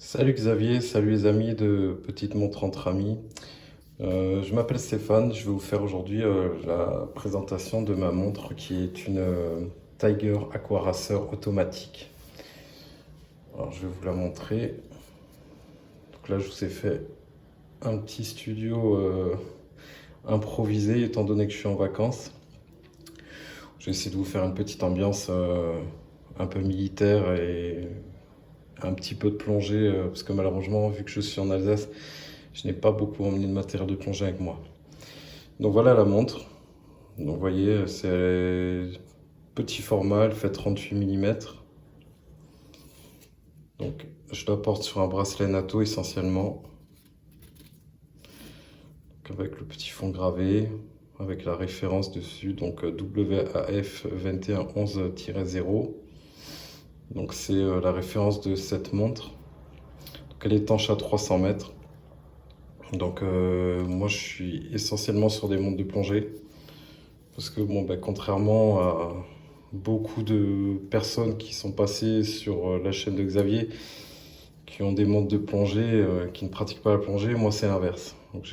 Salut Xavier, salut les amis de Petite Montre entre amis. Je m'appelle Stéphane, je vais vous faire aujourd'hui la présentation de ma montre qui est une Tiger Aquaracer automatique. Alors je vais vous la montrer. Donc là je vous ai fait un petit studio improvisé étant donné que je suis en vacances. Je vais essayer de vous faire une petite ambiance un peu militaire et un petit peu de plongée parce que malheureusement vu que je suis en Alsace, je n'ai pas beaucoup emmené de matériel de plongée avec moi. Donc voilà la montre. Donc vous voyez, c'est petit format, elle fait 38 mm. Donc je la porte sur un bracelet NATO essentiellement. Donc, avec le petit fond gravé, avec la référence dessus, donc WAF 2111-0. Donc c'est la référence de cette montre. Donc elle est étanche à 300 mètres. Donc moi je suis essentiellement sur des montres de plongée. Parce que bon, ben, contrairement à beaucoup de personnes qui sont passées sur la chaîne de Xavier, qui ont des montres de plongée, qui ne pratiquent pas la plongée, moi c'est l'inverse. Donc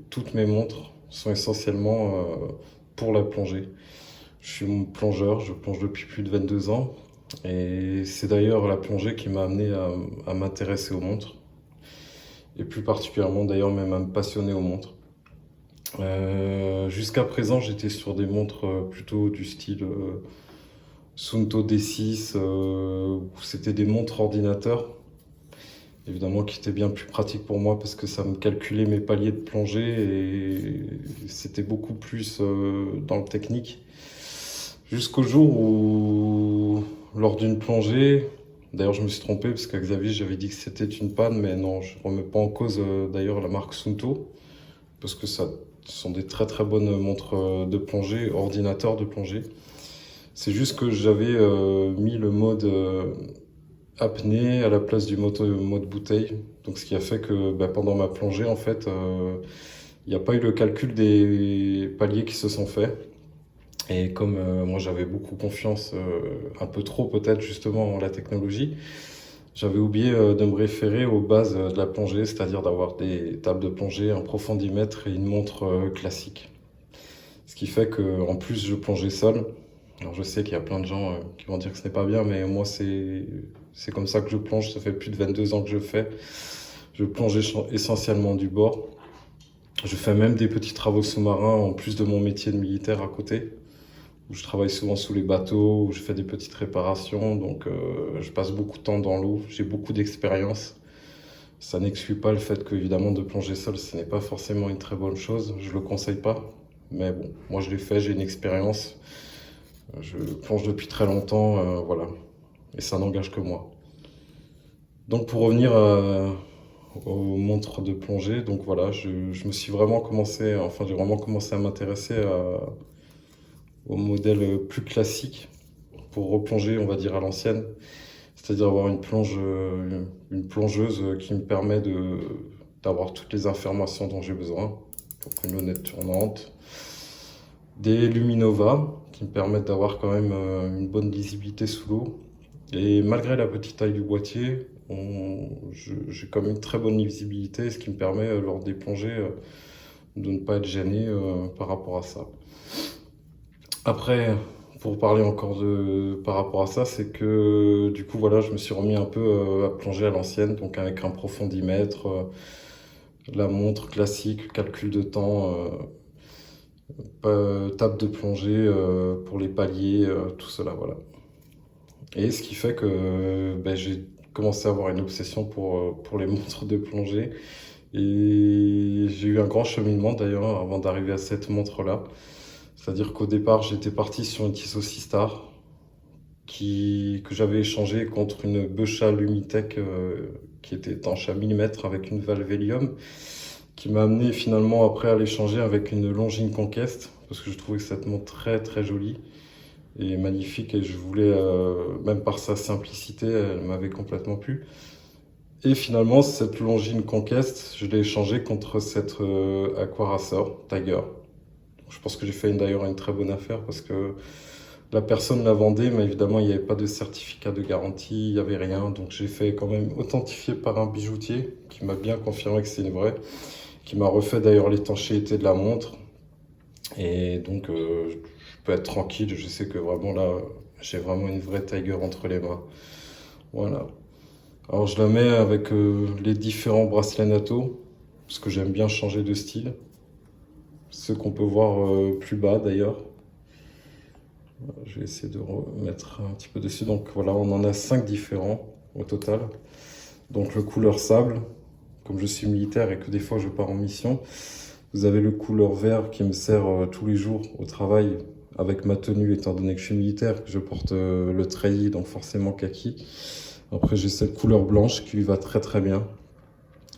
toutes mes montres sont essentiellement pour la plongée. Je suis plongeur, je plonge depuis plus de 22 ans. Et c'est d'ailleurs la plongée qui m'a amené à m'intéresser aux montres. Et plus particulièrement d'ailleurs même à me passionner aux montres. Jusqu'à présent, j'étais sur des montres plutôt du style Suunto D6, où c'était des montres ordinateurs, évidemment qui étaient bien plus pratiques pour moi parce que ça me calculait mes paliers de plongée et c'était beaucoup plus dans le technique. Jusqu'au jour où, lors d'une plongée, d'ailleurs je me suis trompé parce qu'à Xavier j'avais dit que c'était une panne, mais non, je ne remets pas en cause d'ailleurs la marque Suunto parce que ça ce sont des très très bonnes montres de plongée, ordinateurs de plongée. C'est juste que j'avais mis le mode apnée à la place du mode bouteille. Donc ce qui a fait que bah, pendant ma plongée, en fait, il n'y a pas eu le calcul des paliers qui se sont faits. Et comme moi j'avais beaucoup confiance, un peu trop peut-être justement en la technologie, j'avais oublié de me référer aux bases de la plongée, c'est-à-dire d'avoir des tables de plongée, un profondimètre et une montre classique. Ce qui fait que en plus je plongeais seul. Alors je sais qu'il y a plein de gens qui vont dire que ce n'est pas bien, mais moi c'est comme ça que je plonge. Ça fait plus de 22 ans que je fais. Je plonge essentiellement du bord. Je fais même des petits travaux sous-marins en plus de mon métier de militaire à côté, où je travaille souvent sous les bateaux, où je fais des petites réparations. Donc je passe beaucoup de temps dans l'eau. J'ai beaucoup d'expérience. Ça n'exclut pas le fait que, évidemment, de plonger seul, ce n'est pas forcément une très bonne chose. Je ne le conseille pas. Mais bon, moi je l'ai fait, j'ai une expérience. Je plonge depuis très longtemps, voilà. Et ça n'engage que moi. Donc pour revenir aux montres de plongée, donc voilà, je me suis vraiment commencé, enfin j'ai vraiment commencé à m'intéresser aux modèles plus classiques pour replonger, on va dire à l'ancienne. C'est-à-dire avoir une plongeuse qui me permet d'avoir toutes les informations dont j'ai besoin. Donc une lunette tournante, des Luminova qui me permettent d'avoir quand même une bonne lisibilité sous l'eau. Et malgré la petite taille du boîtier, j'ai quand même une très bonne visibilité, ce qui me permet lors des plongées de ne pas être gêné par rapport à ça. Après, pour parler encore par rapport à ça, c'est que du coup voilà, je me suis remis un peu à plonger à l'ancienne, donc avec un profondimètre, la montre classique, calcul de temps, table de plongée pour les paliers, tout cela, voilà. Et ce qui fait que ben, j'ai commencé à avoir une obsession pour les montres de plongée. Et j'ai eu un grand cheminement d'ailleurs avant d'arriver à cette montre-là. C'est-à-dire qu'au départ, j'étais parti sur une Tissot Seastar que j'avais échangée contre une Beucha Lumitech qui était étanche à 1000 mètres avec une valve hélium, qui m'a amené finalement après à l'échanger avec une Longines Conquest parce que je trouvais cette montre très très jolie et magnifique et je voulais, même par sa simplicité, elle m'avait complètement plu. Et finalement, cette Longines Conquest, je l'ai échangée contre cette Aquaracer Tiger. Je pense que j'ai fait d'ailleurs une très bonne affaire parce que La personne la vendait, mais évidemment, il n'y avait pas de certificat de garantie, il n'y avait rien. Donc j'ai fait quand même authentifier par un bijoutier qui m'a bien confirmé que c'est une vraie, qui m'a refait d'ailleurs l'étanchéité de la montre. Et donc je peux être tranquille, je sais que vraiment là, j'ai vraiment une vraie Tiger entre les mains. Voilà. Alors je la mets avec les différents bracelets NATO, parce que j'aime bien changer de style. Ceux qu'on peut voir plus bas d'ailleurs. Je vais essayer de remettre un petit peu dessus. Donc voilà, on en a 5 différents au total. Donc le couleur sable, comme je suis militaire et que des fois je pars en mission. Vous avez le couleur vert qui me sert tous les jours au travail avec ma tenue, étant donné que je suis militaire, que je porte le treillis, donc forcément kaki. Après j'ai cette couleur blanche qui lui va très très bien,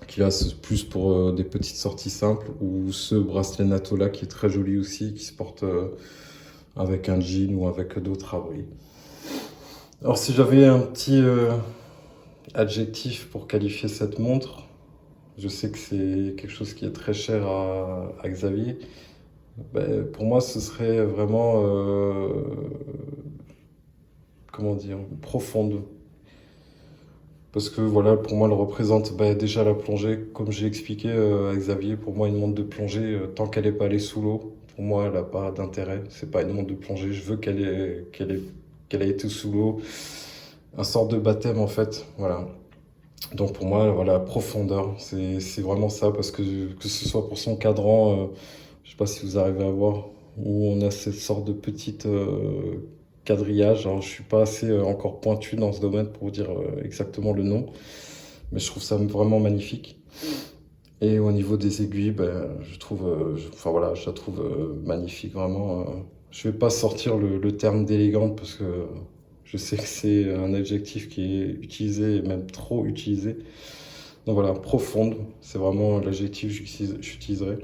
qui là c'est plus pour des petites sorties simples, ou ce bracelet NATO là qui est très joli aussi, qui se porte avec un jean ou avec d'autres abris. Alors si j'avais un petit adjectif pour qualifier cette montre, je sais que c'est quelque chose qui est très cher à Xavier. Ben, pour moi, ce serait vraiment, comment dire, profonde. Parce que voilà, pour moi, elle représente ben, déjà la plongée. Comme j'ai expliqué à Xavier, pour moi, une montre de plongée, tant qu'elle n'est pas allée sous l'eau, pour moi, elle n'a pas d'intérêt. C'est pas une montre de plongée. Je veux qu'elle ait été sous l'eau. Un sort de baptême, en fait. Voilà. Donc pour moi, voilà, profondeur, c'est vraiment ça, parce que ce soit pour son cadran, je sais pas si vous arrivez à voir, où on a cette sorte de petite quadrillage. Alors je suis pas assez encore pointu dans ce domaine pour vous dire exactement le nom, mais je trouve ça vraiment magnifique. Et au niveau des aiguilles, ben, je trouve, enfin voilà, je la trouve magnifique, vraiment. Je vais pas sortir le terme d'élégante parce que je sais que c'est un adjectif qui est utilisé, et même trop utilisé. Donc voilà, profonde, c'est vraiment l'adjectif que j'utiliserais.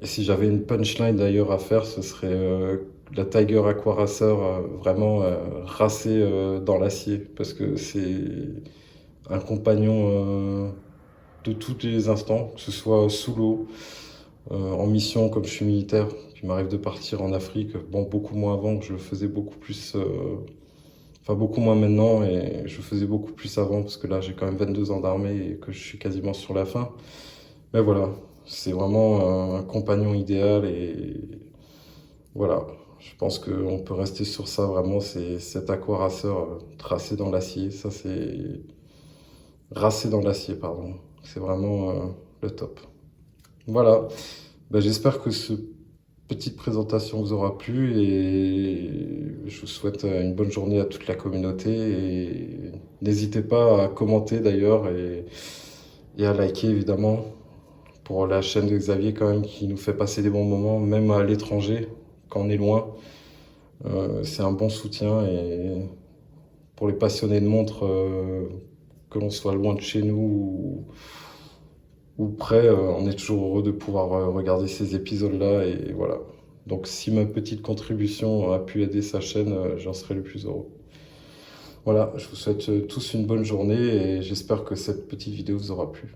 Et si j'avais une punchline d'ailleurs à faire, ce serait la Tiger Aqua Racer vraiment racée dans l'acier, parce que c'est un compagnon de tous les instants, que ce soit sous l'eau, en mission comme je suis militaire, il m'arrive de partir en Afrique, bon beaucoup moins avant, que je le faisais beaucoup plus, enfin beaucoup moins maintenant, et je le faisais beaucoup plus avant, parce que là j'ai quand même 22 ans d'armée et que je suis quasiment sur la fin. Mais voilà, c'est vraiment un compagnon idéal, et voilà, je pense qu'on peut rester sur ça vraiment, c'est cet Aqua Racer tracé dans l'acier, ça c'est racé dans l'acier, pardon, c'est vraiment le top. Voilà, ben, j'espère que cette petite présentation vous aura plu, et je vous souhaite une bonne journée à toute la communauté, et n'hésitez pas à commenter d'ailleurs, et à liker évidemment pour la chaîne de Xavier quand même, qui nous fait passer des bons moments, même à l'étranger quand on est loin. C'est un bon soutien, et pour les passionnés de montres, que l'on soit loin de chez nous ou près, on est toujours heureux de pouvoir regarder ces épisodes-là, et voilà. Donc si ma petite contribution a pu aider sa chaîne, j'en serai le plus heureux. Voilà, je vous souhaite tous une bonne journée, et j'espère que cette petite vidéo vous aura plu.